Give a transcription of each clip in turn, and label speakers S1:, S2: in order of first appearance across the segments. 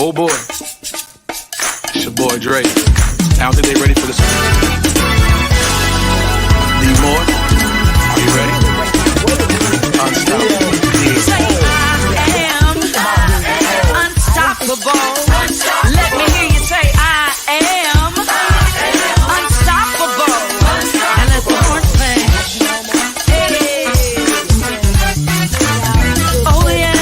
S1: Oh boy, it's your boy Dre. I don't think they ready for this one. Need more? Are you ready? Unstoppable.
S2: Say I am unstoppable. Let me hear you say I am unstoppable. And let's go on thing. Hey. Oh yeah.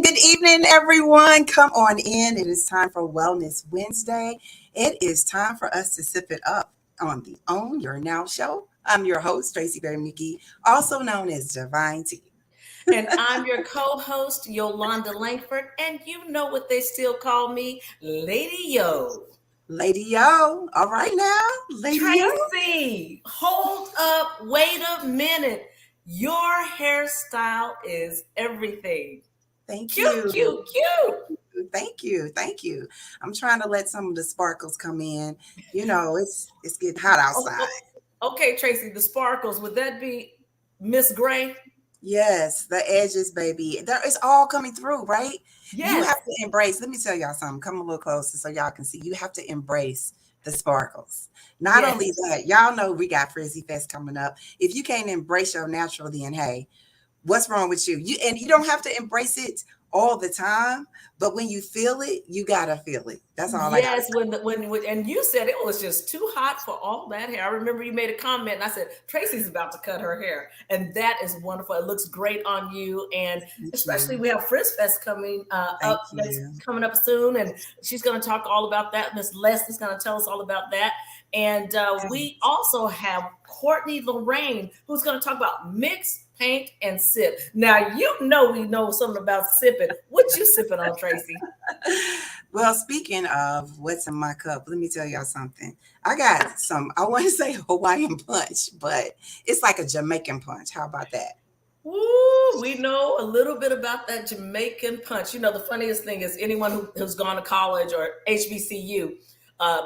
S3: Good evening, everyone. Come on in. It is time for Wellness Wednesday. It is time for us to sip it up on the Own Your Now show. I'm your host, Tracy Berry McGee, also known as Divine T.
S4: And I'm your co-host, Yolanda Langford, and you know what they still call me, Lady Yo.
S3: Lady Yo. All right now, Lady
S4: Tracy, hold up, wait a minute. Your hairstyle is everything.
S3: Thank
S4: Cute.
S3: Thank you. I'm trying to let some of the sparkles come in. You know, it's getting hot outside.
S4: Okay, Tracy, the sparkles, would that be Miss Gray?
S3: Yes, the edges, baby. It's all coming through, right?
S4: Yes.
S3: You have to embrace. Let me tell y'all something. Come a little closer so y'all can see. You have to embrace the sparkles. Not only that, y'all know we got Frizzy Fest coming up. If you can't embrace your natural, then hey, what's wrong with you? You don't have to embrace it all the time, but when you feel it, you gotta feel it. That's all.
S4: Yes, when and you said it was just too hot for all that hair. I remember you made a comment, and I said Tracy's about to cut her hair, and that is wonderful. It looks great on you, and especially we have Frizz Fest coming up. That's coming up soon, and she's going to talk all about that. Miss Leslie's going to tell us all about that, and we also have Courtnee Lorianne, who's going to talk about mix, paint, and sip. Now, you know we know something about sipping. What you sipping on, Tracy?
S3: Well, speaking of what's in my cup, let me tell y'all something. I got some, I want to say Hawaiian punch, but it's like a Jamaican punch. How about that?
S4: Ooh, we know a little bit about that Jamaican punch. You know, the funniest thing is anyone who's gone to college or HBCU,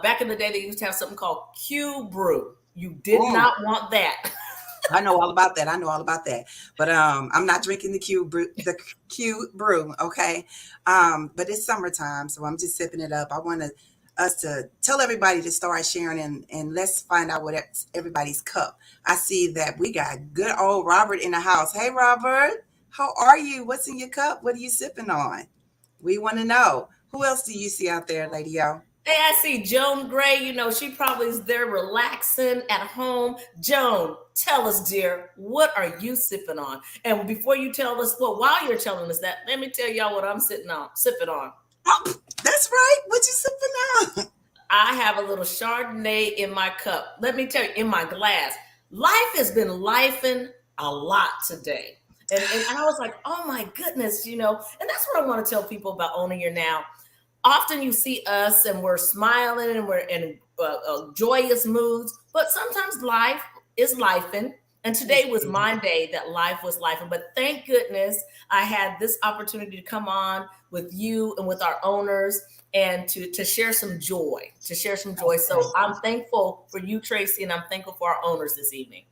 S4: back in the day, they used to have something called Q brew. You did not want that.
S3: I know all about that. But I'm not drinking the Q brew, okay? But it's summertime, so I'm just sipping it up. I want us to tell everybody to start sharing and let's find out what's everybody's cup. I see that we got good old Robert in the house. Hey, Robert, how are you? What's in your cup? What are you sipping on? We want to know. Who else do you see out there, Lady O?
S4: Hey, I see Joan Gray. You know, she probably is there relaxing at home. Joan, tell us, dear, what are you sipping on? And before you tell us, well, while you're telling us that, let me tell y'all what I'm sipping on.
S3: Oh, that's right. What you sipping on?
S4: I have a little Chardonnay in my cup. Let me tell you, in my glass. Life has been lifing a lot today. And I was like, oh my goodness, you know, and that's what I want to tell people about Owning Your Now. Often you see us and we're smiling and we're in joyous moods, but sometimes life is lifing. And today was my day that life was lifing. But thank goodness I had this opportunity to come on with you and with our owners and to share some joy, So I'm thankful for you, Tracy, and I'm thankful for our owners this evening.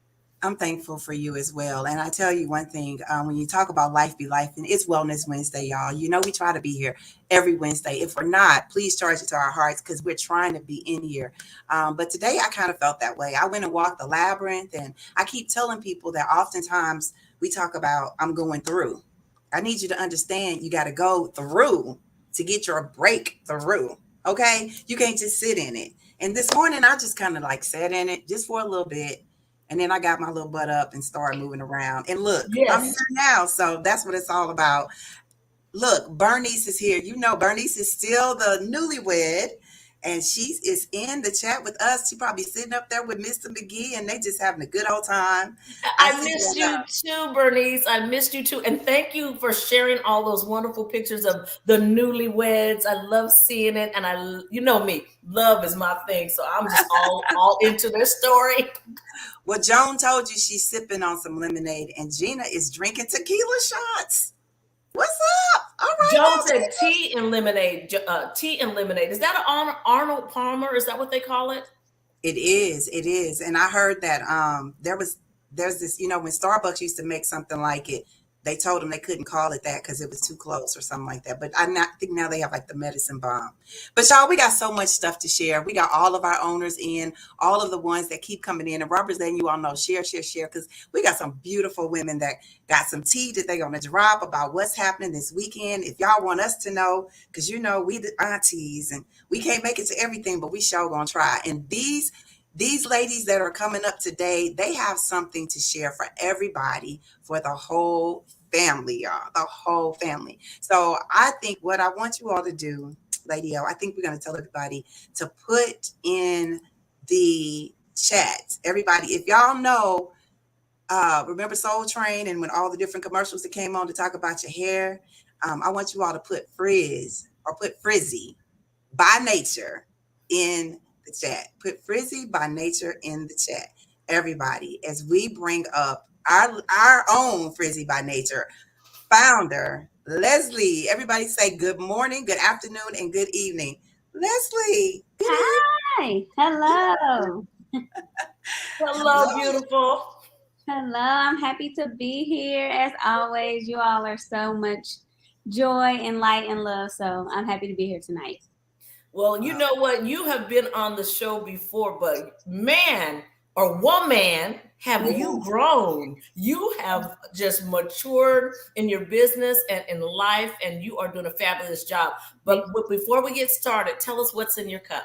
S3: I'm thankful for you as well. And I tell you one thing, when you talk about life be life, and it's Wellness Wednesday, y'all. You know, we try to be here every Wednesday. If we're not, please charge it to our hearts because we're trying to be in here. But today I kind of felt that way. I went and walked the labyrinth, and I keep telling people that oftentimes we talk about I'm going through. I need you to understand you got to go through to get your break through. Okay. You can't just sit in it. And this morning I just kind of like sat in it just for a little bit. And then I got my little butt up and started moving around. And look, I'm here now. So that's what it's all about. Look, Bernice is here. You know, Bernice is still the newlywed. And she is in the chat with us. She probably sitting up there with Mr. McGee and they just having a good old time.
S4: I missed you too, Bernice. I missed you too. And thank you for sharing all those wonderful pictures of the newlyweds. I love seeing it. And you know me, love is my thing. So I'm just all into their story.
S3: Well, Joan told you she's sipping on some lemonade and Gina is drinking tequila shots. What's up? All right.
S4: Joan said tea and lemonade. Tea and lemonade. Is that an Arnold Palmer? Is that what they call it?
S3: It is. And I heard that there's this, when Starbucks used to make something like it, they told them they couldn't call it that because it was too close or something like that. But think now they have like the medicine bomb. But y'all, we got so much stuff to share. We got all of our owners in, all of the ones that keep coming in. And Robert's letting you all know, share, because we got some beautiful women that got some tea that they're going to drop about what's happening this weekend. If y'all want us to know, because we the aunties and we can't make it to everything, but we sure gonna try. And these ladies that are coming up today, they have something to share for everybody, for the whole family, y'all, the whole family. So I think what I want you all to do, Lady O, I think we're going to tell everybody to put in the chat. Everybody, if y'all know, remember Soul Train and when all the different commercials that came on to talk about your hair, I want you all to put Frizz or put Frizzy by Nature in the chat. Put Frizzy by Nature in the chat. Everybody, as we bring up our own Frizzy by Nature founder, Leslie. Everybody say good morning, good afternoon, and good evening. Leslie.
S5: Hi. Hello.
S4: Hello, beautiful.
S5: Hello. I'm happy to be here. As always, you all are so much joy and light and love. So I'm happy to be here tonight.
S4: Well, you know what? You have been on the show before, but man or woman, have you grown? You have just matured in your business and in life, and you are doing a fabulous job. But before we get started, tell us what's in your cup.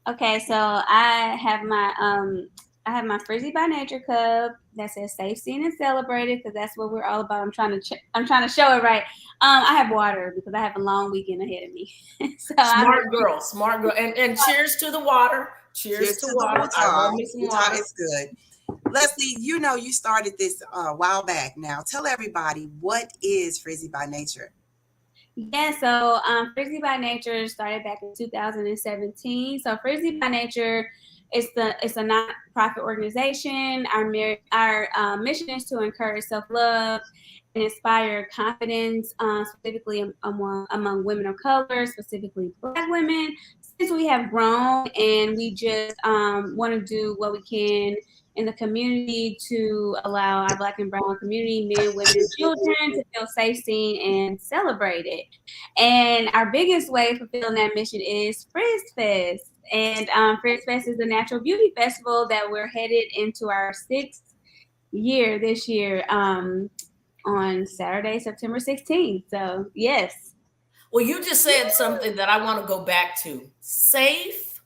S5: Okay, so I have my Frizzy by Nature cup that says "Safe, Seen, and Celebrated" because that's what we're all about. I'm trying to show it right. I have water because I have a long weekend ahead of me. So
S4: smart girl, and cheers to the water. Cheers to water. I love me some water.
S3: It's good. Leslie, you started this a while back now. Tell everybody, what is Frizzy by Nature?
S5: Yeah, so Frizzy by Nature started back in 2017. So Frizzy by Nature it's a non-profit organization. Our mission is to encourage self-love and inspire confidence, specifically among women of color, specifically Black women. Since we have grown and we just want to do what we can in the community to allow our Black and brown community, men, women, and children to feel safe, seen, and celebrated. And our biggest way of fulfilling that mission is Frizz Fest. And Frizz Fest is a natural beauty festival that we're headed into our 6th year this year on Saturday, September 16th. So, yes.
S4: Well, you just said something that I want to go back to. Safe,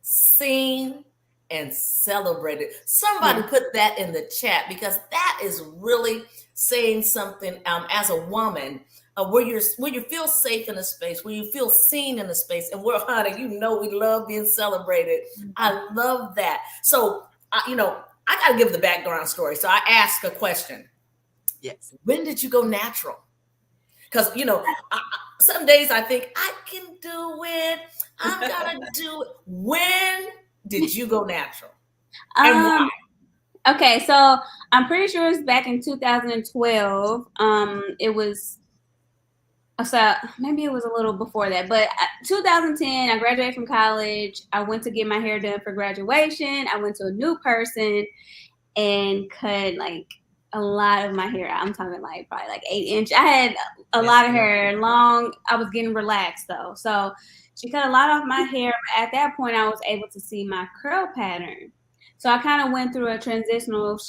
S4: seen, and celebrated. Somebody put that in the chat because that is really saying something as a woman. Where you feel safe in a space, where you feel seen in a space, and we're honey, we love being celebrated. I love that. So, I got to give the background story. So I asked a question.
S3: Yes.
S4: When did you go natural? Because some days I think I can do it. I'm gonna do it. When did you go natural? And why?
S5: Okay, so I'm pretty sure it's back in 2012. It was. So maybe it was a little before that, but 2010, I graduated from college. I went to get my hair done for graduation. I went to a new person and cut like a lot of my hair out. I'm talking like probably like 8-inch. I had a lot of hair long. I was getting relaxed though. So she cut a lot off my hair. But at that point, I was able to see my curl pattern. So I kind of went through a transitional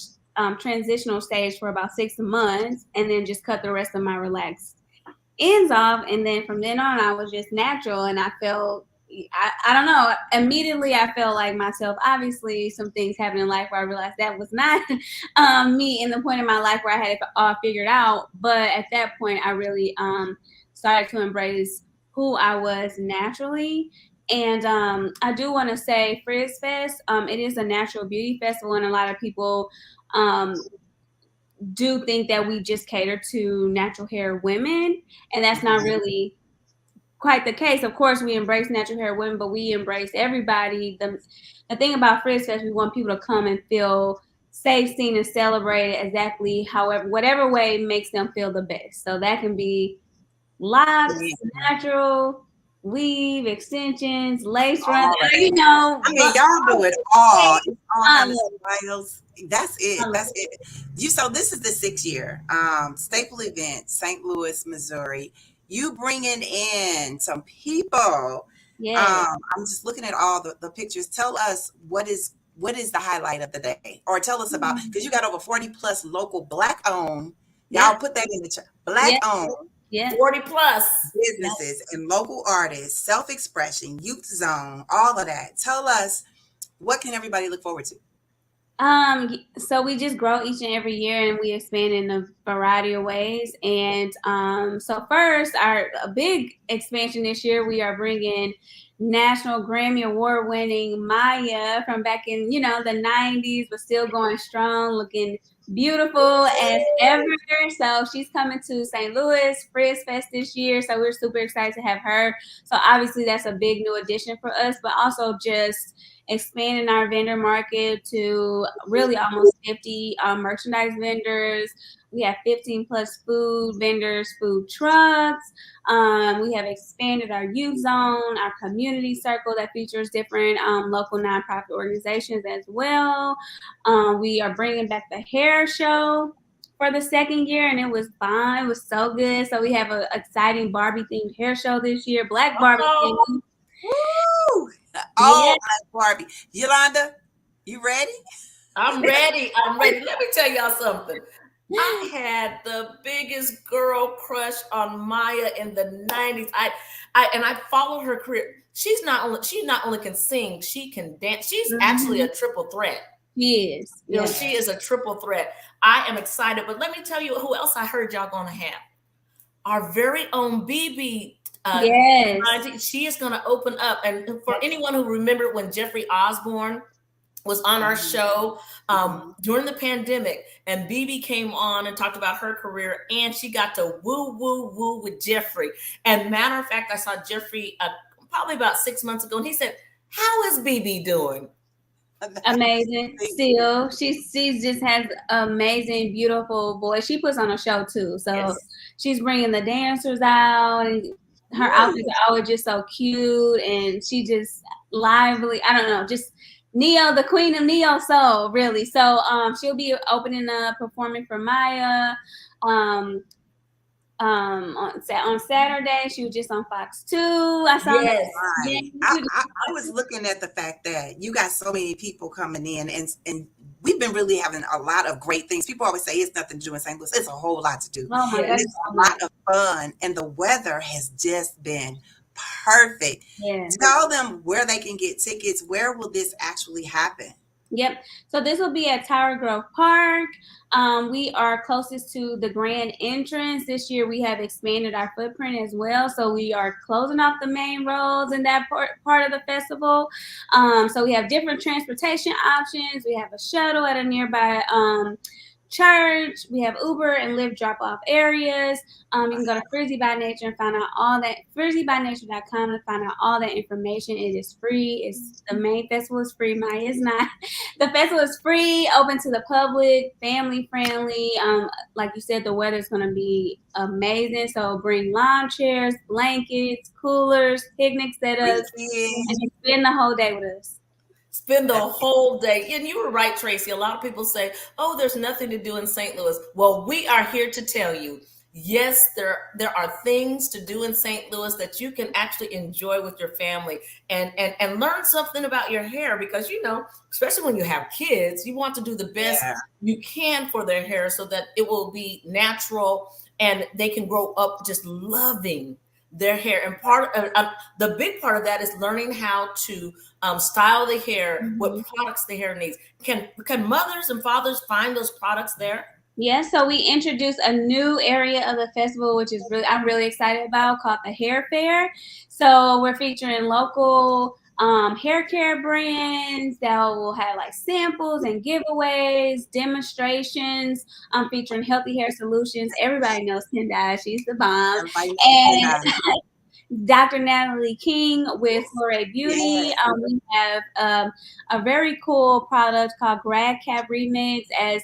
S5: stage for about 6 months and then just cut the rest of my relaxed ends off, and then from then on I was just natural, and I felt I don't know, immediately I felt like myself. Obviously some things happened in life where I realized that was not me in the point in my life where I had it all figured out, but at that point I really started to embrace who I was naturally. And I do want to say Frizz Fest, it is a natural beauty festival, and a lot of people do think that we just cater to natural hair women, and that's not really quite the case. Of course, we embrace natural hair women, but we embrace everybody. The thing about Frizz Fest, we want people to come and feel safe, seen, and celebrated exactly whatever way makes them feel the best. So that can be locks, natural, weave, extensions, lace
S3: All
S5: runs.
S3: of
S5: You
S3: that.
S5: know,
S3: I mean, y'all do it all. It's all
S5: I
S3: kind of
S5: love
S3: styles. That's
S5: I
S3: it.
S5: love
S3: That's it. So this is the 6th year. Staple event, St. Louis, Missouri. You bringing in some people.
S5: Yes.
S3: I'm just looking at all the pictures. Tell us what is the highlight of the day, or tell us about, because you got over 40 plus local Black owned. Y'all
S4: Yeah.
S3: put that in the chat.
S5: Yeah.
S3: Black owned
S5: Yeah.
S4: 40 plus.
S3: businesses and local artists, self-expression, youth zone, all of that. Tell us, what can everybody look forward to?
S5: So we just grow each and every year, and we expand in a variety of ways. And so first, a big expansion this year, we are bringing National Grammy Award winning Maya from back in, the 90s, but still going strong, looking beautiful as ever. So she's coming to St. Louis Frizz Fest this year. So we're super excited to have her. So obviously that's a big new addition for us, but also just expanding our vendor market to really almost 50 merchandise vendors. We have 15 plus food vendors, food trucks. We have expanded our youth zone, our community circle that features different local nonprofit organizations as well. We are bringing back the hair show for the 2nd year, and it was fun. It was so good. So we have an exciting Barbie themed hair show this year, Black Barbie theme.
S3: Woo! All Black Barbie. Yolanda, you ready?
S4: I'm ready. I'm ready. Let me tell y'all something. I had the biggest girl crush on Maya in the 90s. I followed her career. She not only can sing, she can dance. She's actually a triple threat.
S5: She is.
S4: You know, she is a triple threat. I am excited, but let me tell you who else I heard y'all gonna have. Our very own BB.
S5: Yes.
S4: She is gonna open up. And for anyone who remembered when Jeffrey Osborne was on our show during the pandemic, and BB came on and talked about her career, and she got to woo with Jeffrey. And matter of fact, I saw Jeffrey probably about 6 months ago, and he said, "How is BB doing?"
S5: Amazing. Still, she just has amazing, beautiful voice. She puts on a show too, so she's bringing the dancers out, and her outfits are always just so cute, and she just lively. I don't know, just Neo, the queen of Neo soul, really. So she'll be opening up, performing for Maya. On Saturday, she was just on Fox 2. I saw that.
S3: Right. I was looking at the fact that you got so many people coming in, and we've been really having a lot of great things. People always say it's nothing to do in St. Louis. It's a whole lot to do.
S5: Oh my God.
S3: It's a lot of fun, and the weather has just been perfect.
S5: Yeah.
S3: Tell them where they can get tickets. Where will this actually happen?
S5: Yep. So this will be at Tower Grove Park. We are closest to the grand entrance. This year we have expanded our footprint as well. So we are closing off the main roads in that part of the festival. So we have different transportation options. We have a shuttle at a nearby church. We have Uber and Lyft drop-off areas. You can go to Frizzy by Nature and find out all that. FrizzyByNature.com to find out all that information. It is free. It's the main festival is free. Maya is not. The festival is free, open to the public, family friendly. Like you said, the weather is going to be amazing. So bring lawn chairs, blankets, coolers, picnic setups, and spend the whole day with us.
S4: Spend the whole day. And you were right, Tracy. A lot of people say, oh, there's nothing to do in St. Louis. Well, we are here to tell you, yes, there are things to do in St. Louis that you can actually enjoy with your family and learn something about your hair, because, you know, especially when you have kids, you want to do the best you can for their hair so that it will be natural and they can grow up just loving their hair. And the big part of that is learning how to style the hair, what products the hair needs. Can mothers and fathers find those products there?
S5: Yeah, so we introduced a new area of the festival, which is I'm really excited about, called the Hair Fair. So we're featuring local hair care brands that will have like samples and giveaways, demonstrations, featuring healthy hair solutions. Everybody knows Tendai, she's the bomb. And Dr. Natalie King with Flore Beauty. We have a very cool product called Grad Cap Remix. As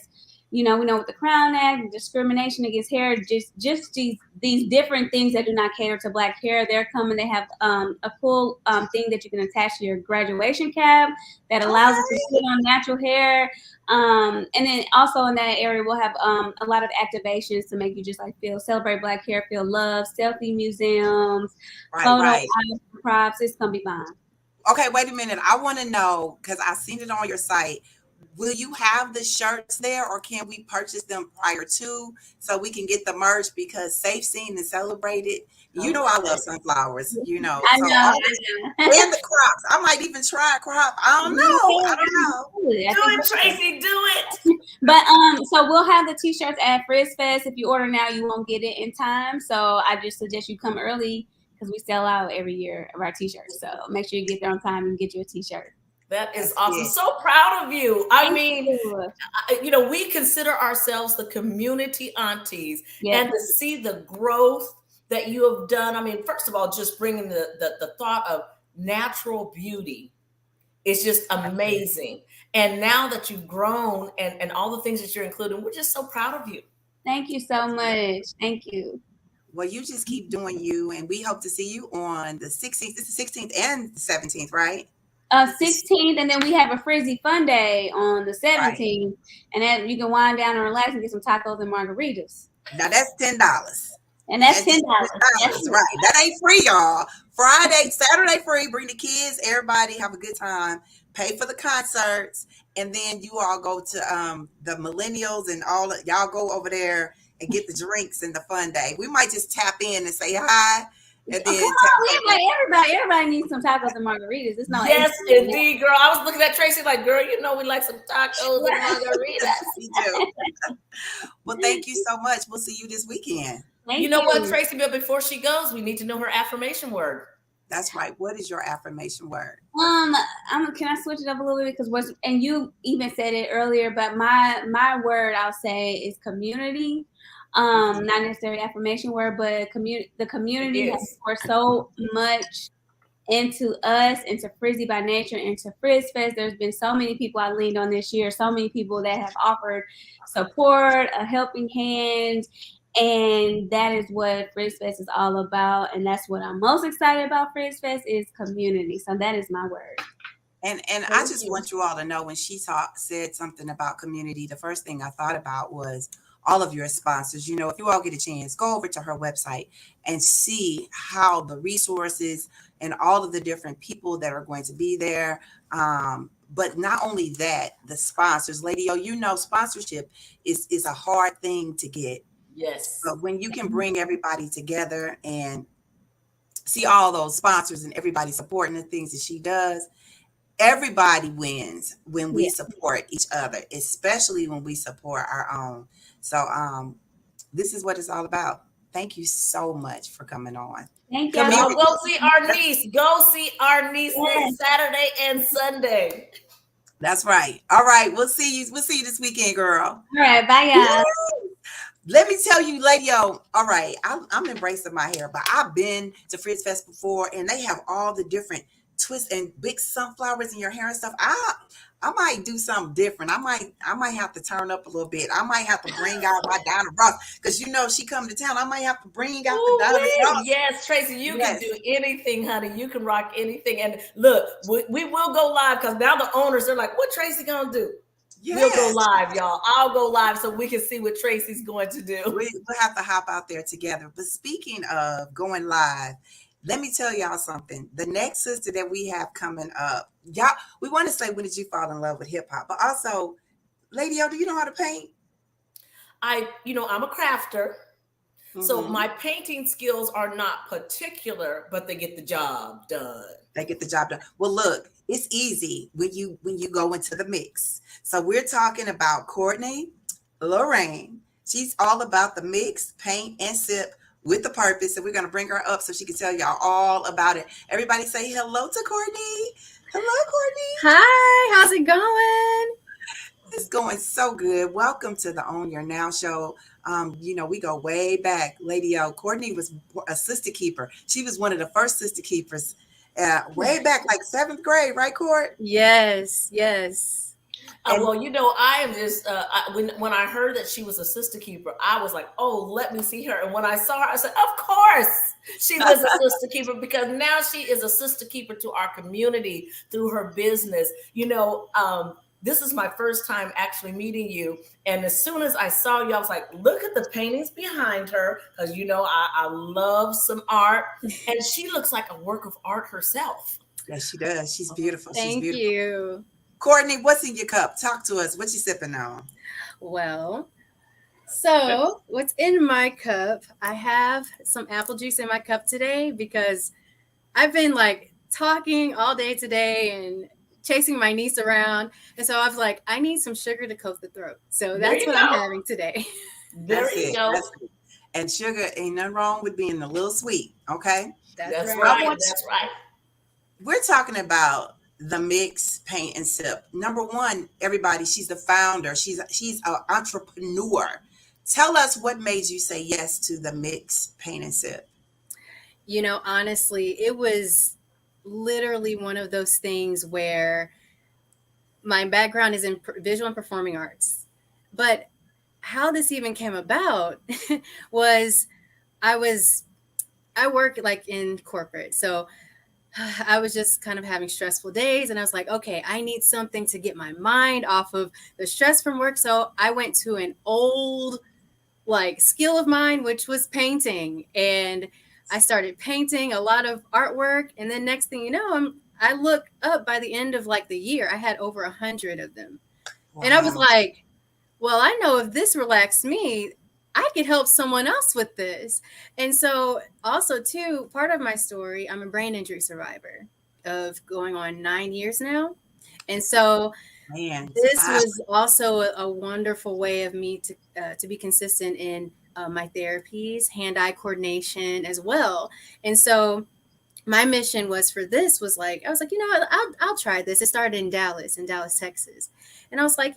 S5: we know with the Crown Act, discrimination against hair, just these different things that do not cater to Black hair. They're coming. They have a cool thing that you can attach to your graduation cap that allows it to sit on natural hair. And then also in that area, we'll have a lot of activations to make you just like celebrate Black hair, feel love, selfie museums, photo props. It's gonna be fun.
S3: Okay, wait a minute. I want to know, because I seen it on your site. Will you have the shirts there, or can we purchase them prior to so we can get the merch? Because Safe Seen and Celebrated, I love sunflowers,
S5: I know.
S3: And the crops. I might even try a crop. I don't know.
S4: Do it, Tracy. Do it.
S5: But so we'll have the t-shirts at Frizz Fest. If you order now, you won't get it in time. So I just suggest you come early because we sell out every year of our t-shirts. So make sure you get there on time and get you a t-shirt.
S4: That is awesome. So proud of you. I mean, we consider ourselves the community aunties, and to see the growth that you have done. I mean, first of all, just bringing the thought of natural beauty is just amazing. And now that you've grown and all the things that you're including, we're just so proud of you.
S5: Thank you so much. Thank you.
S3: Well, you just keep doing you, and we hope to see you on the 16th. It's the 16th and the 17th, right?
S5: 16th, and then we have a Frizzy Fun Day on the 17th, and then you can wind down and relax and get some tacos and margaritas.
S3: Now that's $10.
S5: And that's $10.
S3: Right. That ain't free, y'all. Saturday free. Bring the kids. Everybody have a good time. Pay for the concerts, and then you all go to the millennials and y'all go over there and get the drinks and the fun day. We might just tap in and say hi. And then
S5: everybody needs some tacos and margaritas. It's not
S4: indeed, girl. I was looking at Tracy like, girl, we like some tacos and margaritas.
S3: We do. Well, thank you so much. We'll see you this weekend.
S4: Thank you. What, Tracy? But before she goes, we need to know her affirmation word.
S3: That's right. What is your affirmation word?
S5: Can I switch it up a little bit because and you even said it earlier, but my word I'll say is community. Not necessarily affirmation word, but the community has poured so much into us, into Frizzy by Nature, into Frizz Fest. There's been so many people I leaned on this year, so many people that have offered support, a helping hand, and that is what Frizz Fest is all about. And that's what I'm most excited about. Frizz Fest is community. So that is my word.
S3: And I just want you all to know, when she said something about community, the first thing I thought about was all of your sponsors. If you all get a chance, go over to her website and see how the resources and all of the different people that are going to be there. But not only that, the sponsors, Lady O, sponsorship is a hard thing to get.
S4: Yes.
S3: But when you can bring everybody together and see all those sponsors and everybody supporting the things that she does, everybody wins when we support each other, especially when we support our own. So this is what it's all about. Thank you so much for coming on.
S5: Thank you.
S4: Go see our niece. Go see our niece this Saturday and Sunday.
S3: That's right. All right. We'll see you this weekend, girl.
S5: All right. Bye, y'all.
S3: Let me tell you, Lady O. All right. I'm embracing my hair, but I've been to Frizz Fest before, and they have all the different twists and big sunflowers in your hair and stuff. I might do something different. I might have to turn up a little bit. I might have to bring out my Donna Ross, because she coming to town. I might have to bring out the Donna Ross.
S4: Yes, Tracy, you can do anything, honey. You can rock anything. And look, we will go live, because now the owners are like, what Tracy gonna do? Yes. We'll go live, y'all. I'll go live so we can see what Tracy's going to do.
S3: We'll have to hop out there together. But speaking of going live, let me tell y'all something. The next sister that we have coming up, y'all, we want to say, when did you fall in love with hip hop? But also, Lady O, do you know how to paint?
S4: I'm a crafter. Mm-hmm. So my painting skills are not particular, but they get the job done. Well, look, it's easy when you go into the mix. So we're talking about Courtnee, Lorianne. She's all about the mix, paint, and sip with the purpose. And we're going to bring her up so she can tell y'all all about it. Everybody say hello to Courtnee. Hello, Courtney.
S6: Hi, how's it going?
S3: It's going so good. Welcome to the Own Your Now show. We go way back. Lady O, Courtnee was a sister keeper. She was one of the first sister keepers way back, like 7th grade, right, Court?
S6: Yes.
S3: And
S4: Well, I am just when I heard that she was a sister keeper, I was like, oh, let me see her. And when I saw her, I said, of course, she was a sister keeper because now she is a sister keeper to our community through her business. This is my first time actually meeting you, and as soon as I saw you, I was like, look at the paintings behind her because I love some art, and she looks like a work of art herself.
S3: yes, she does. She's beautiful. She's
S6: Thank
S3: beautiful.
S6: you.
S3: Courtney, what's in your cup? Talk to us. What you sipping on?
S6: Well, so what's in my cup? I have some apple juice in my cup today because I've been like talking all day today and chasing my niece around. And so I was like, I need some sugar to coat the throat. So
S4: There
S6: that's
S4: you
S6: what I'm
S4: go.
S6: having today.
S4: There
S3: That's
S4: you
S3: it.
S4: go.
S3: That's it. And sugar ain't nothing wrong with being a little sweet. Okay.
S6: That's
S4: That's
S6: right.
S3: I
S4: right.
S3: want
S4: That's right.
S3: We're talking about the mix, paint, and sip. Number one, everybody, she's the founder. She's an entrepreneur. Tell us what made you say yes to the mix, paint, and sip.
S6: Honestly, it was literally one of those things where my background is in visual and performing arts. But how this even came about was I was I work like in corporate. So I was just kind of having stressful days and I was like, okay, I need something to get my mind off of the stress from work. So I went to an old like skill of mine, which was painting. And I started painting a lot of artwork. And then next thing you know, I look up by the end of like the year, I had over 100 of them. And I was
S3: Wow.
S6: like, well, I know if this relaxed me, I could help someone else with this. And so also too, part of my story, I'm a brain injury survivor of going on 9 years now. And so
S3: Man,
S6: this
S3: wow.
S6: was also a wonderful way of me to be consistent in my therapies, hand-eye coordination as well. And so my mission was for this was like I was like, what, I'll try this. It started in Dallas, Texas, and I was like,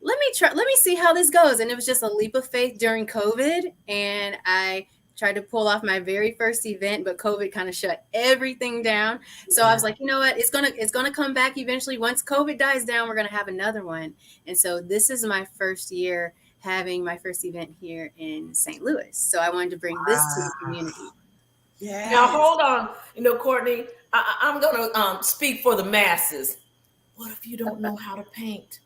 S6: let me see how this goes. And it was just a leap of faith during COVID, and I tried to pull off my very first event, but COVID kind of shut everything down. So I was like, you know what? It's gonna come back eventually. Once COVID dies down, we're gonna have another one. And so this is my first year having my first event here in St. Louis. So I wanted to bring this to the
S3: Wow.
S6: community.
S4: Now
S3: Yes.
S4: hold on. Courtney, I'm gonna speak for the masses. What if you don't know how to paint?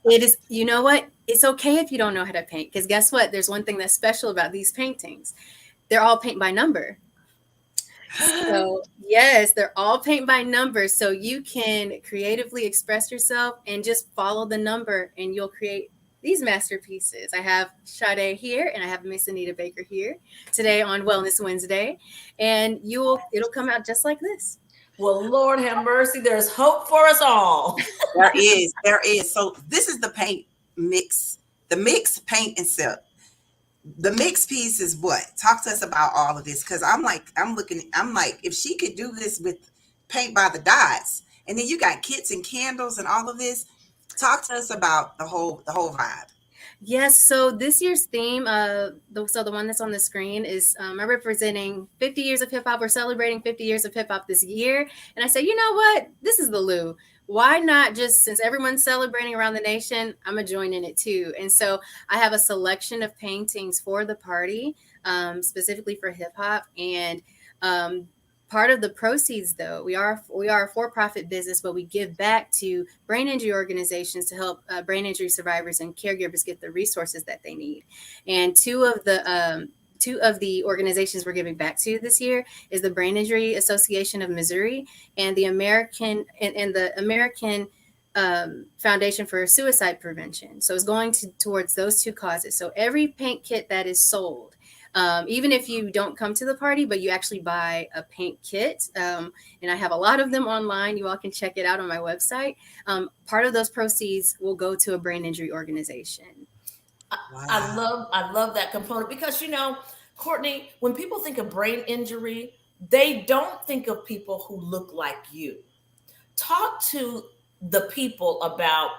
S6: It is, you know what? It's okay if you don't know how to paint, because guess what? There's one thing that's special about these paintings. They're all paint by number. So, yes, they're all paint by number. So you can creatively express yourself and just follow the number and you'll create these masterpieces. I have Sade here and I have Miss Anita Baker here today on Wellness Wednesday. And it'll come out just like this.
S4: Well, Lord have mercy. There's hope for us all.
S3: There is. There is. So this is the paint mix, the mix, paint, and sip. The mix piece is what? Talk to us about all of this. Cause I'm like, if she could do this with paint by the dots, and then you got kits and candles and all of this. Talk to us about the whole vibe.
S6: Yes, so this year's theme, the one that's on the screen is I'm representing 50 years of hip hop. We're celebrating 50 years of hip hop this year, and I said, you know what? This is the Lou. Why not just since everyone's celebrating around the nation, I'm gonna join in it too. And so I have a selection of paintings for the party, specifically for hip hop, and part of the proceeds, though, we are a for-profit business, but we give back to brain injury organizations to help brain injury survivors and caregivers get the resources that they need. And two of the organizations we're giving back to this year is the Brain Injury Association of Missouri and the American Foundation for Suicide Prevention. So it's going towards those two causes. So every paint kit that is sold, even if you don't come to the party, but you actually buy a paint kit, and I have a lot of them online. You all can check it out on my website. Part of those proceeds will go to a brain injury organization.
S3: Wow.
S4: I love that component because Courtney, when people think of brain injury, they don't think of people who look like you. Talk to the people about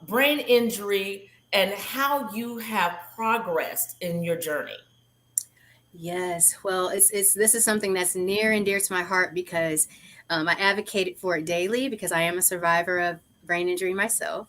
S4: brain injury and how you have progressed in your journey.
S6: Yes, well, this is something that's near and dear to my heart because I advocate for it daily because I am a survivor of brain injury myself.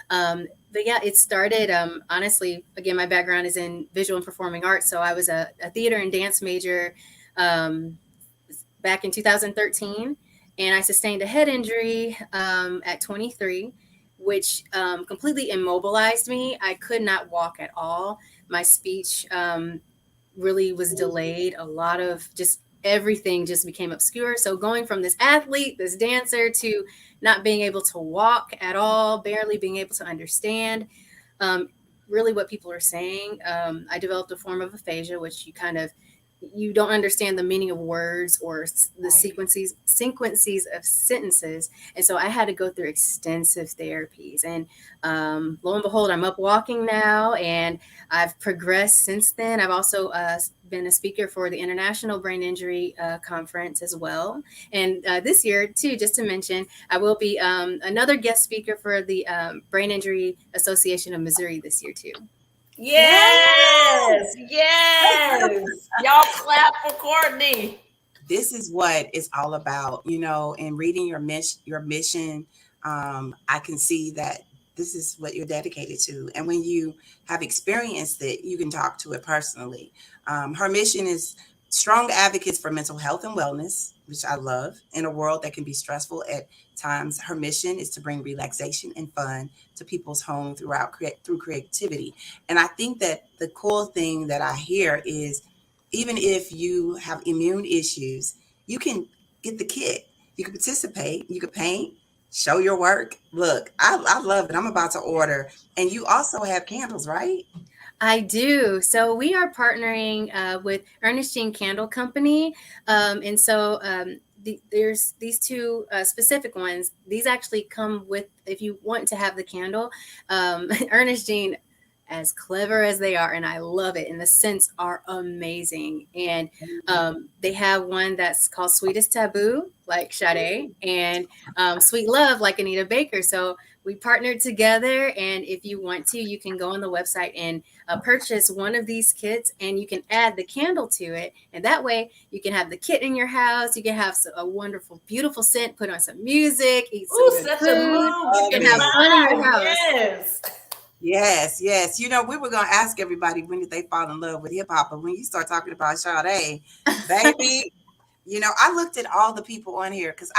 S6: But yeah, it started, honestly, again, my background is in visual and performing arts. So I was a theater and dance major back in 2013. And I sustained a head injury at 23, which completely immobilized me. I could not walk at all. My speech really was delayed. A lot of just everything just became obscure. So going from this athlete, this dancer, to not being able to walk at all, barely being able to understand really what people are saying. I developed a form of aphasia, which you don't understand the meaning of words or the sequences of sentences. And so I had to go through extensive therapies. And lo and behold, I'm up walking now, and I've progressed since then. I've also been a speaker for the International Brain Injury Conference as well. And this year, too, just to mention, I will be another guest speaker for the Brain Injury Association of Missouri this year, too.
S4: Yes. Y'all clap for Courtnee.
S3: This is what it's all about, in reading your mission. I can see that this is what you're dedicated to. And when you have experienced it, you can talk to it personally. Her mission is strong advocates for mental health and wellness, which I love, in a world that can be stressful at times. Her mission is to bring relaxation and fun to people's home through creativity. And I think that the cool thing that I hear is, even if you have immune issues, you can get the kit. You can participate. You can paint, show your work. Look, I love it. I'm about to order. And you also have candles, right?
S6: I do. So we are partnering with Ernestine Candle Company. And so there's these two specific ones. These actually come with, if you want to have the candle, Ernestine, as clever as they are, and I love it, and the scents are amazing. And they have one that's called Sweetest Taboo, like Sade, and Sweet Love, like Anita Baker. So we partnered together, and if you want to, you can go on the website and purchase one of these kits, and you can add the candle to it. And that way you can have the kit in your house. You can have a wonderful, beautiful scent, put on some music, eat some good food. You can have fun in your house.
S3: Yes. We were going to ask everybody, when did they fall in love with hip hop? But when you start talking about Sade, baby, I looked at all the people on here because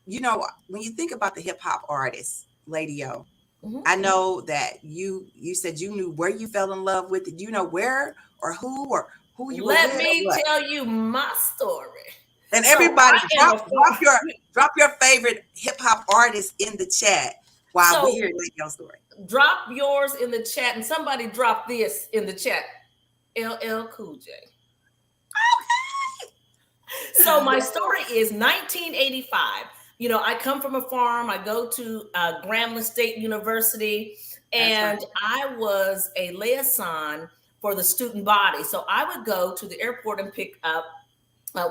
S3: when you think about the hip hop artists, Lady O, I know that you said you knew where you fell in love with. Did you know where or who you
S4: Let
S3: were with?
S4: me tell you my story.
S3: And everybody, drop your favorite hip hop artist in the chat while we hear Lady O's story.
S4: Drop yours in the chat, and somebody drop this in the chat. LL Cool J. Okay. So my story is 1985. I come from a farm. I go to Grambling State University, and I was a liaison for the student body. So I would go to the airport and pick up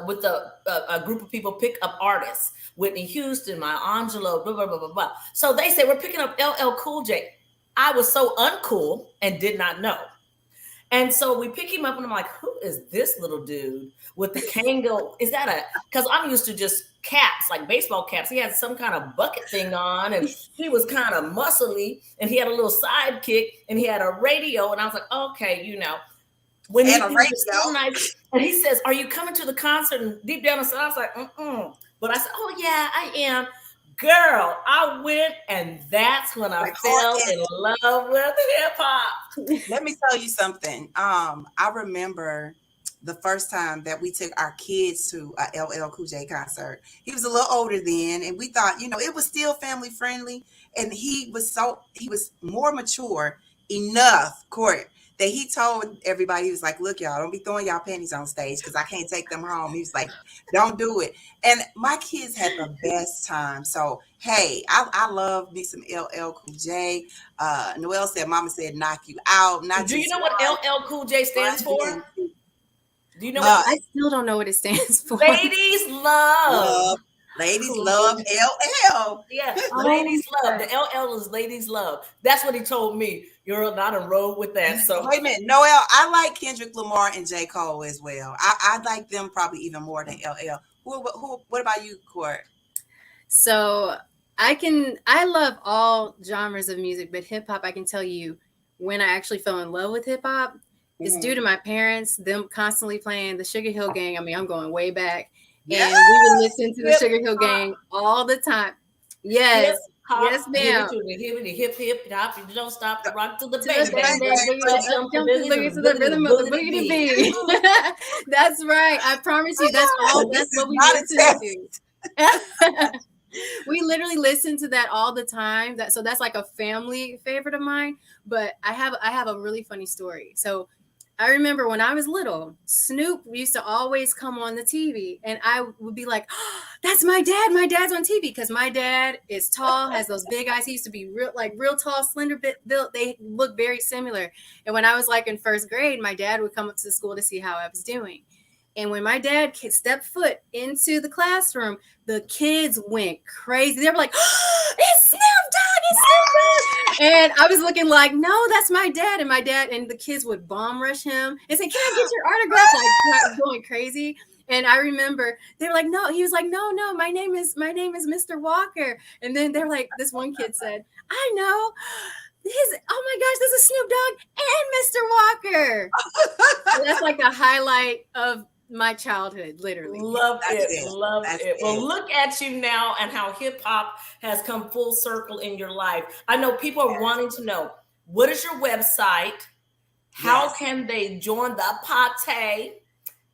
S4: with a group of people, pick up artists, Whitney Houston, Maya Angelou, blah, blah, blah, blah, blah. So they say, we're picking up LL Cool J. I was so uncool and did not know. And so we pick him up, and I'm like, who is this little dude with the Kango? Because I'm used to just caps, like baseball caps. He had some kind of bucket thing on, and he was kind of muscly, and he had a little sidekick, and he had a radio. And I was like, okay, when he was so nice, and he says, are you coming to the concert? And deep down inside, I was like, But I said, oh yeah, I am. Girl, I went, and that's when I fell in love with hip hop.
S3: Let me tell you something. I remember the first time that we took our kids to a LL Cool J concert. He was a little older then, and we thought, it was still family friendly. And he was more mature enough, Court, that he told everybody, he was like, look, y'all, don't be throwing y'all panties on stage because I can't take them home. He was like, don't do it. And my kids had the best time. So, hey, I love me some LL Cool J. Noelle said, Mama said, knock you out.
S4: Do you know what LL Cool J stands for? Do you know
S6: I still don't know what it stands for.
S4: Ladies love.
S3: Ladies love LL.
S4: Yeah, ladies love. The LL is ladies love. That's what he told me. You're not a road with that. So
S3: wait a minute, Noelle. I like Kendrick Lamar and J. Cole as well. I like them probably even more than LL. What about you, Court?
S6: So I love all genres of music, but hip hop, I can tell you when I actually fell in love with hip hop, it's due to my parents, them constantly playing the Sugar Hill Gang. I mean, I'm going way back.
S3: Yeah.
S6: And we would listen to the
S4: Hip
S6: Sugar Hill
S4: hop.
S6: Gang all the time.
S4: Hip
S6: Yes. Yes,
S4: hop, give
S6: ma'am.
S4: it to me, hip hip hop. You don't stop the rock to the
S6: To
S4: bang
S6: the
S4: bang
S6: bang
S4: bang.
S6: bang,
S3: bang,
S6: jump to the boogie to the rhythm of the boogie to beat. That's right. I promise you, that's all.
S3: This
S6: That's
S3: is
S6: what we
S3: not a
S6: listen
S3: test.
S6: to. We literally listen to that all the time. So that's like a family favorite of mine. But I have a really funny story. So I remember when I was little, Snoop used to always come on the TV, and I would be like, oh, "That's my dad. My dad's on TV," because my dad is tall, has those big eyes. He used to be real tall, slender built. They look very similar. And when I was like in first grade, my dad would come up to the school to see how I was doing. And when my dad stepped foot into the classroom, the kids went crazy. They were like, oh, "It's Snoop Dogg! It's Snoop Dogg!" And I was looking like, "No, that's my dad." And my dad and the kids would bomb rush him and say, "Can I get your autograph?" Like going crazy. And I remember they were like, "No." He was like, "No, no, my name is Mr. Walker." And then they're like, this one kid said, "I know. Oh my gosh, this is Snoop Dogg and Mr. Walker." So that's like the highlight of my childhood, literally.
S4: Love
S3: That's
S4: it. Love
S3: That's
S4: it. Well,
S3: it.
S4: look at you now and how hip hop has come full circle in your life. I know people are wanting to know, what is your website? How
S3: Yes.
S4: can they join the party?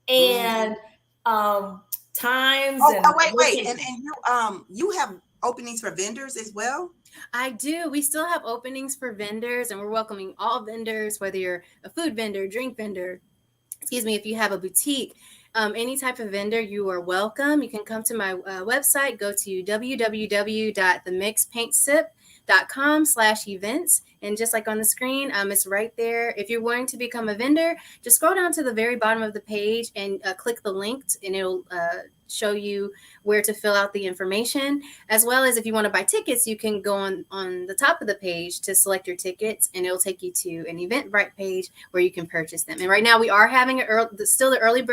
S4: And times
S3: Oh,
S4: and
S3: wait.
S4: locations.
S3: And you have openings for vendors as well?
S6: I do. We still have openings for vendors, and we're welcoming all vendors, whether you're a food vendor, drink vendor, excuse me, if you have a boutique, any type of vendor, you are welcome. You can come to my website, go to www.themixpaintsip.com/events. And just like on the screen, it's right there. If you're wanting to become a vendor, just scroll down to the very bottom of the page and click the link, and it'll show you where to fill out the information. As well as if you want to buy tickets, you can go on the top of the page to select your tickets, and it'll take you to an Eventbrite page where you can purchase them. And right now we are having the early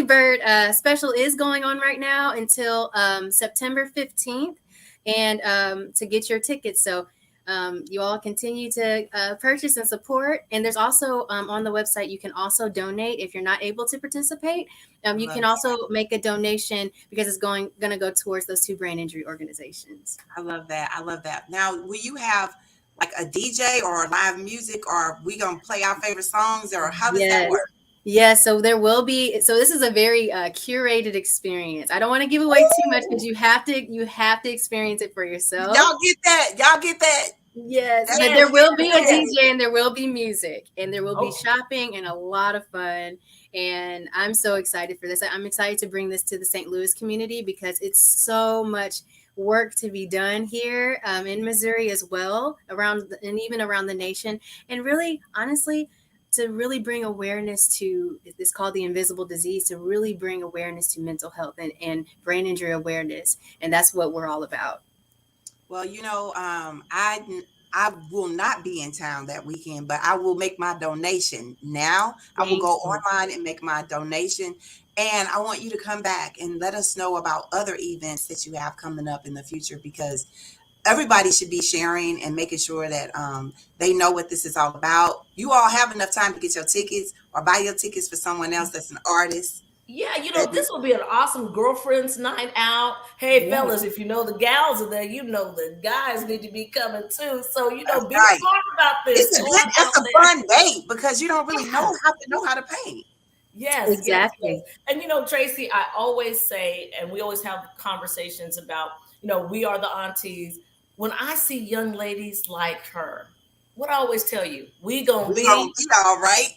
S6: bird special is going on right now until September 15th, and to get your tickets. So you all continue to purchase and support. And there's also on the website, you can also donate if you're not able to participate. You can also make a donation because it's going to go towards those two brain injury organizations.
S3: I love that. I love that. Now, will you have like a DJ or live music, or are we going to play our favorite songs, or how does that work?
S6: Yeah, so there will be. So this is a very curated experience. I don't want to give away too much because you have to experience it for yourself.
S3: Y'all get that? Y'all get that?
S6: Yes, but there will be a DJ, and there will be music, and there will be shopping and a lot of fun. And I'm so excited for this. I'm excited to bring this to the St. Louis community because it's so much work to be done here in Missouri as well, and even around the nation. And really, honestly, to really bring awareness to, it's called the invisible disease, to really bring awareness to mental health and brain injury awareness. And that's what we're all about.
S3: Well, I will not be in town that weekend, but I will make my donation now. I will go online and make my donation. And I want you to come back and let us know about other events that you have coming up in the future, because everybody should be sharing and making sure that they know what this is all about. You all have enough time to get your tickets or buy your tickets for someone else that's an artist.
S4: Yeah, this will be an awesome girlfriend's night out. Hey, fellas, if you know the gals are there, the guys need to be coming too. So, be smart about this.
S3: It's a fun date because you don't really know how to paint.
S4: Yes,
S6: exactly.
S4: Yes. And Tracy, I always say, and we always have conversations about, we are the aunties. When I see young ladies like her, what I always tell you, we gonna be
S3: all right.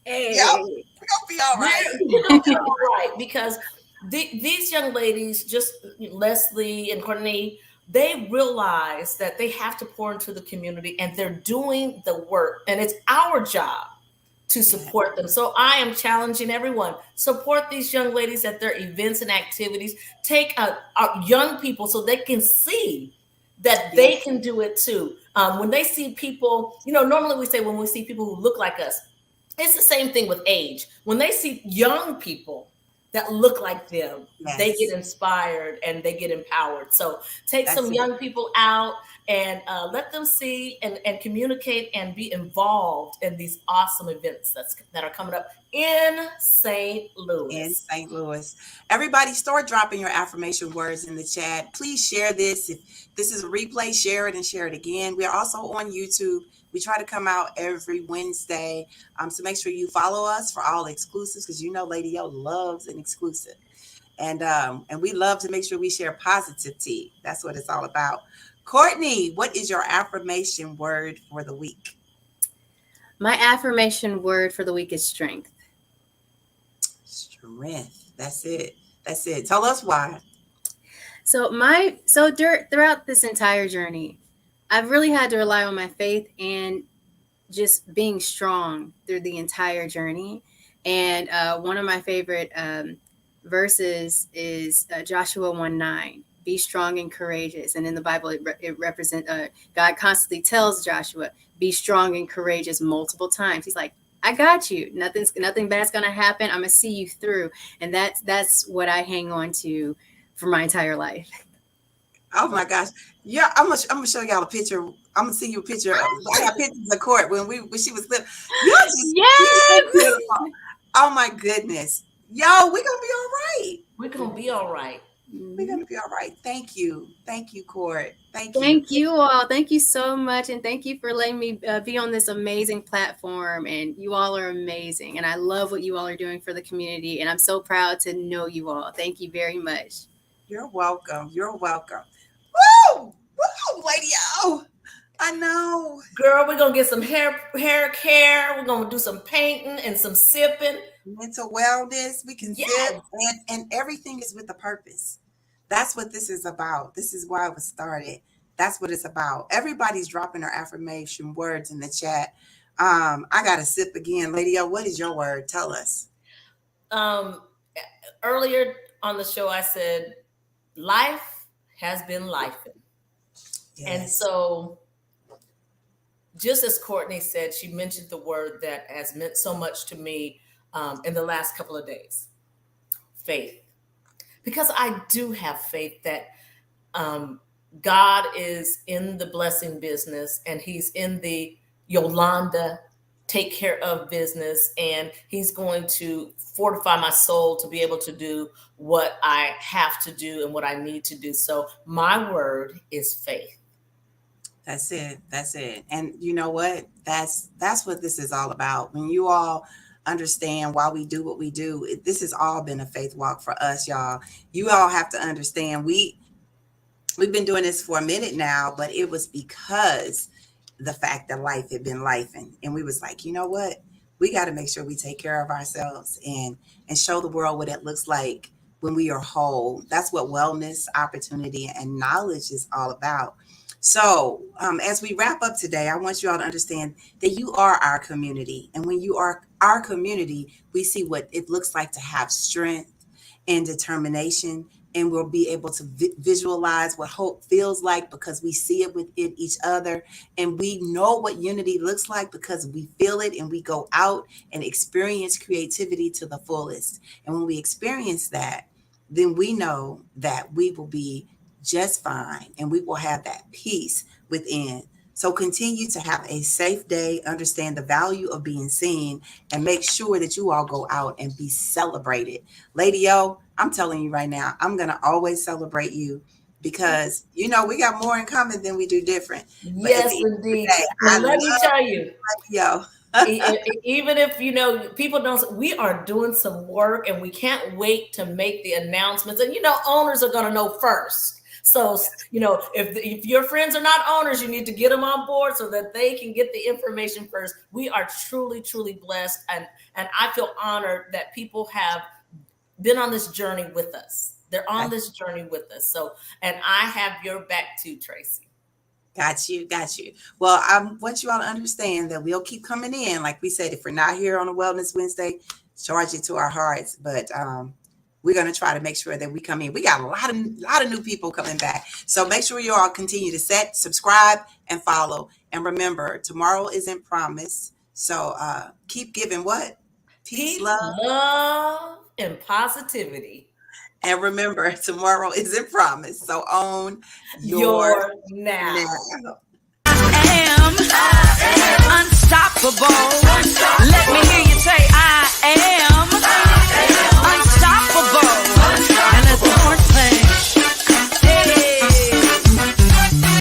S4: Hey,
S3: yep, we're gonna be all right.
S4: We're gonna be all right, because these young ladies, just Leslie and Courtnee, they realize that they have to pour into the community, and they're doing the work, and it's our job to support them. So I am challenging everyone, support these young ladies at their events and activities. Take out young people so they can see that they can do it too. When they see people, normally we say when we see people who look like us, it's the same thing with age. When they see young people that look like them, they get
S3: Yes,
S4: inspired and they get empowered. So take
S3: that's
S4: some
S3: it.
S4: young people out and let them see and communicate and be involved in these awesome events that are coming up in St.
S3: In
S4: Louis.
S3: St. Louis. Everybody, start dropping your affirmation words in the chat. Please share this. If this is a replay, share it and share it again. We are also on YouTube. We try to come out every Wednesday. So make sure you follow us for all exclusives, because you know Lady O loves an exclusive. And we love to make sure we share positivity. That's what it's all about. Courtney, what is your affirmation word for the week?
S6: My affirmation word for the week is strength.
S3: Strength. That's it. That's it. Tell us why.
S6: Throughout this entire journey, I've really had to rely on my faith and just being strong through the entire journey. And one of my favorite verses is Joshua 1:9. Be strong and courageous. And in the Bible, it represents God constantly tells Joshua, be strong and courageous multiple times. He's like, I got you. Nothing bad's gonna happen. I'm gonna see you through. And that's what I hang on to for my entire life.
S3: Oh my gosh. Yeah, I'm gonna show y'all a picture. I'm gonna see you a picture. I got pictures of Court when she was little. Y'all just
S6: Yes.
S3: beautiful. Oh my goodness. Yo, we're gonna be all right.
S4: We're going to be all right.
S3: We're gonna be all right. Thank you. Thank you, Court. Thank you.
S6: Thank you all. Thank you so much. And thank you for letting me be on this amazing platform. And you all are amazing. And I love what you all are doing for the community. And I'm so proud to know you all. Thank you very much.
S3: You're welcome. You're welcome. Woo! Woo, Lady O. I know.
S4: Girl, we're going to get some hair care. We're going to do some painting and some sipping.
S3: Mental wellness. We can
S4: Yes.
S3: sip, and everything is with a purpose. That's what this is about. This is why it was started. That's what it's about. Everybody's dropping their affirmation words in the chat. I got to sip again. Lady O, what is your word? Tell us.
S4: Earlier on the show, I said, life has been lifing.
S3: Yes.
S4: And so, just as Courtney said, she mentioned the word that has meant so much to me in the last couple of days, faith. Because I do have faith that God is in the blessing business, and he's in the Yolanda take care of business, and he's going to fortify my soul to be able to do what I have to do and what I need to do. So my word is faith.
S3: That's it. That's it. And you know what? That's what this is all about. When you all understand why we do what we do, this has all been a faith walk for us, y'all. You all have to understand we've been doing this for a minute now, but it was because the fact that life had been lifing, and we was like, you know what? We got to make sure we take care of ourselves and show the world what it looks like when we are whole. That's what wellness, opportunity, and knowledge is all about. So, as we wrap up today, I want you all to understand that you are our community. And when you are our community, we see what it looks like to have strength and determination. And we'll be able to visualize what hope feels like because we see it within each other. And we know what unity looks like because we feel it, and we go out and experience creativity to the fullest. And when we experience that, then we know that we will be just fine, and we will have that peace within. So continue to have a safe day, understand the value of being seen, and make sure that you all go out and be celebrated. Lady O, I'm telling you right now, I'm going to always celebrate you because, you know, we got more in common than we do different.
S4: Yes, indeed. And let me tell you,
S3: Yo.
S4: Even if, you know, people don't, we are doing some work, and we can't wait to make the announcements. And, you know, owners are going to know first. So, you know, if your friends are not owners, you need to get them on board so that they can get the information first. We are truly, truly blessed. And I feel honored that people have been on this journey with us. They're on this journey with us. So, and I have your back too, Tracy.
S3: Got you. Well, I want you all to understand that we'll keep coming in. Like we said, if we're not here on a Wellness Wednesday, charge it to our hearts. But we're going to try to make sure that we come in. We got a lot of new people coming back. So make sure you all continue to subscribe, and follow. And remember, tomorrow isn't promised. So keep giving what?
S4: Peace, love, and positivity.
S3: And remember, tomorrow isn't promised. So own
S4: Your now.
S2: I am unstoppable. Let me hear you say I am